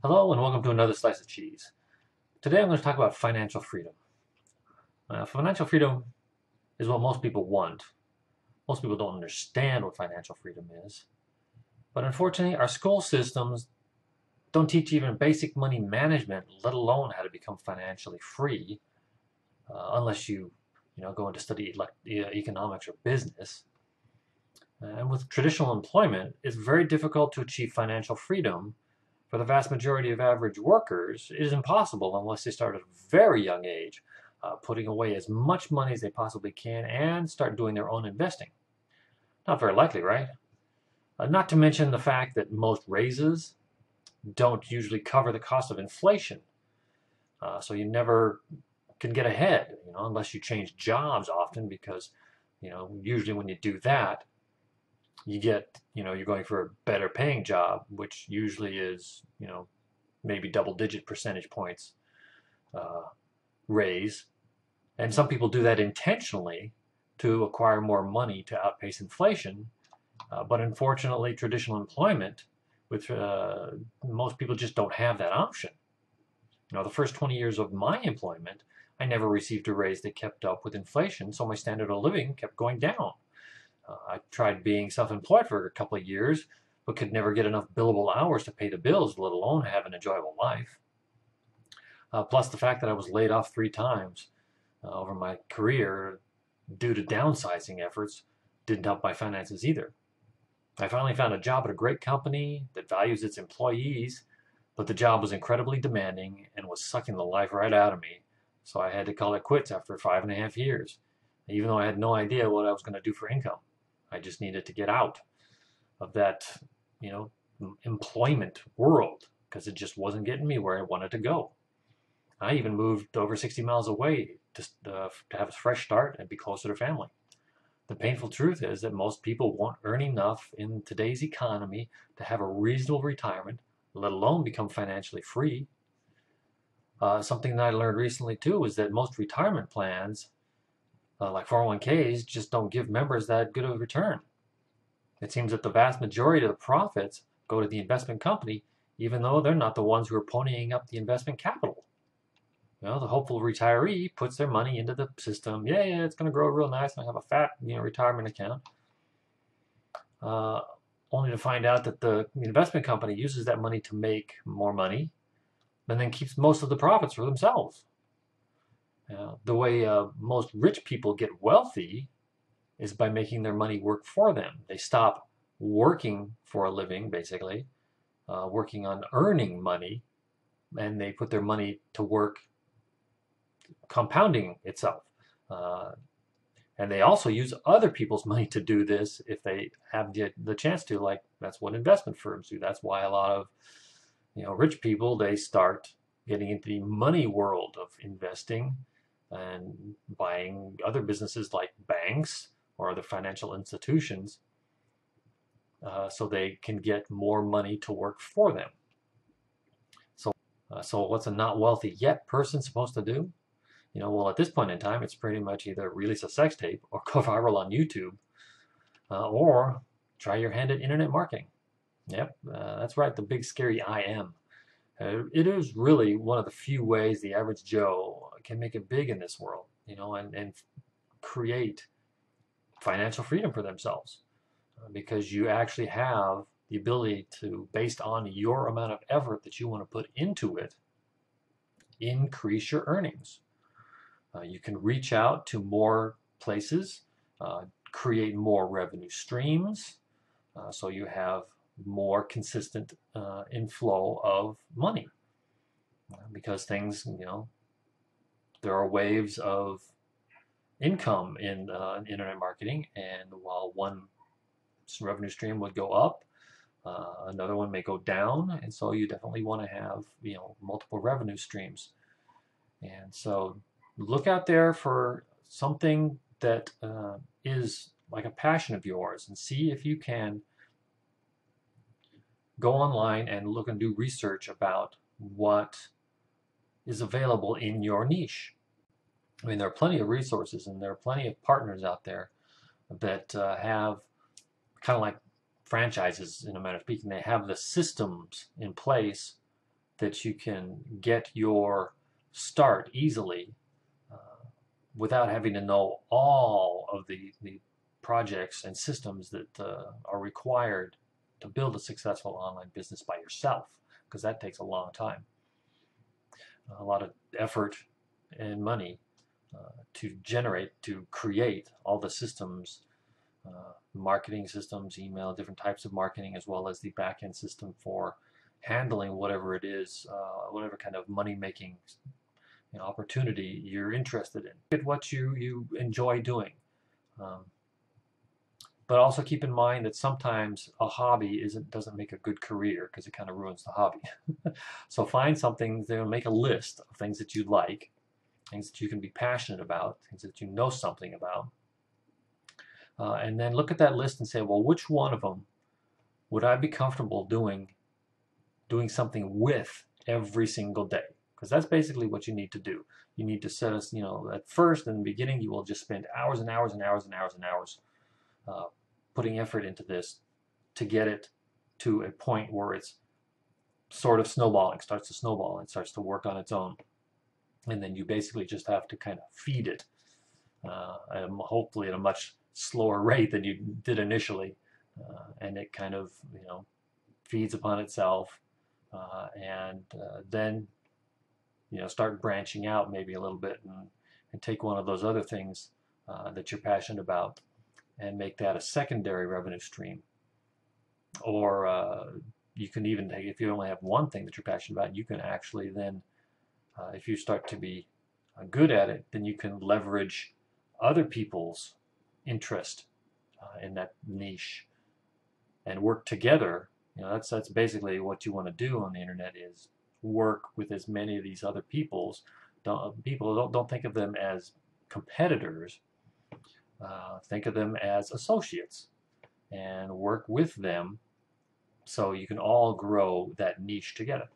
Hello and welcome to another Slice of Cheese. Today I'm going to talk about financial freedom. Financial freedom is what most people want. Most people don't understand what financial freedom is. But unfortunately, our school systems don't teach even basic money management, let alone how to become financially free, unless you go into study like economics or business. And with traditional employment, it's very difficult to achieve financial freedom. For the vast majority of average workers, it is impossible unless they start at a very young age, putting away as much money as they possibly can and start doing their own investing. Not very likely, right? Not to mention the fact that most raises don't usually cover the cost of inflation. So you never can get ahead, unless you change jobs often because, usually when you do that, you're going for a better paying job, which usually is, maybe double digit percentage points uh, raise. And some people do that intentionally to acquire more money to outpace inflation. But unfortunately, traditional employment, with most people just don't have that option. The first 20 years of my employment, I never received a raise that kept up with inflation, so my standard of living kept going down. I tried being self-employed for a couple of years, but could never get enough billable hours to pay the bills, let alone have an enjoyable life. Plus the fact that I was laid off 3 times over my career due to downsizing efforts didn't help my finances either. I finally found a job at a great company that values its employees, but the job was incredibly demanding and was sucking the life right out of me, so I had to call it quits after 5.5 years, even though I had no idea what I was going to do for income. I just needed to get out of that, you know, employment world because it just wasn't getting me where I wanted to go. I even moved over 60 miles away to have a fresh start and be closer to family. The painful truth is that most people won't earn enough in today's economy to have a reasonable retirement, let alone become financially free. Something that I learned recently too is that most retirement plans, like 401ks, just don't give members that good of a return. It seems that the vast majority of the profits go to the investment company, even though they're not the ones who are ponying up the investment capital. The hopeful retiree puts their money into the system. Yeah, it's going to grow real nice. I have a fat, retirement account. Uh, Only to find out that the investment company uses that money to make more money, and then keeps most of the profits for themselves. The way most rich people get wealthy is by making their money work for them. They stop working for a living, basically, working on earning money, and they put their money to work compounding itself. Uh, and they also use other people's money to do this if they have the chance to. Like that's what investment firms do. That's why a lot of rich people, they start getting into the money world of investing and buying other businesses like banks or other financial institutions, so they can get more money to work for them. So what's a not wealthy yet person supposed to do? Well, at this point in time, it's pretty much either release a sex tape or go viral on YouTube, or try your hand at internet marketing. Yep, that's right, the big scary IM. It is really one of the few ways the average Joe can make it big in this world, and create financial freedom for themselves, because you actually have the ability to, based on your amount of effort that you want to put into it, increase your earnings. You can reach out to more places, create more revenue streams, so you have more consistent inflow of money. Because things, there are waves of income in internet marketing, and while one revenue stream would go up, another one may go down, and so you definitely want to have multiple revenue streams. And so look out there for something that is like a passion of yours, and see if you can go online and look and do research about what is available in your niche. I mean, there are plenty of resources and there are plenty of partners out there that have kind of like franchises, in a manner of speaking. They have the systems in place that you can get your start easily without having to know all of the projects and systems that are required to build a successful online business by yourself, because that takes a long time, a lot of effort and money to create all the systems, marketing systems, email, different types of marketing, as well as the back-end system for handling whatever it is, whatever kind of money-making opportunity you're interested in. Look at what you enjoy doing. But also keep in mind that sometimes a hobby doesn't make a good career, because it kind of ruins the hobby. So find something, make a list of things that you like, things that you can be passionate about, things that you know something about. And then look at that list and say, well, which one of them would I be comfortable doing something with every single day? Because that's basically what you need to do. You need to set us, at first, in the beginning, you will just spend hours and hours and hours and hours and hours putting effort into this to get it to a point where it's sort of snowballing, starts to snowball, and starts to work on its own. And then you basically just have to kind of feed it, hopefully at a much slower rate than you did initially. And it kind of, feeds upon itself, and then start branching out maybe a little bit, and take one of those other things that you're passionate about and make that a secondary revenue stream. Or you can even take, if you only have one thing that you're passionate about, you can actually then, if you start to be good at it, then you can leverage other people's interest in that niche and work together. That's basically what you want to do on the internet, is work with as many of these other peoples. Don't think of them as competitors. Think of them as associates, and work with them so you can all grow that niche together.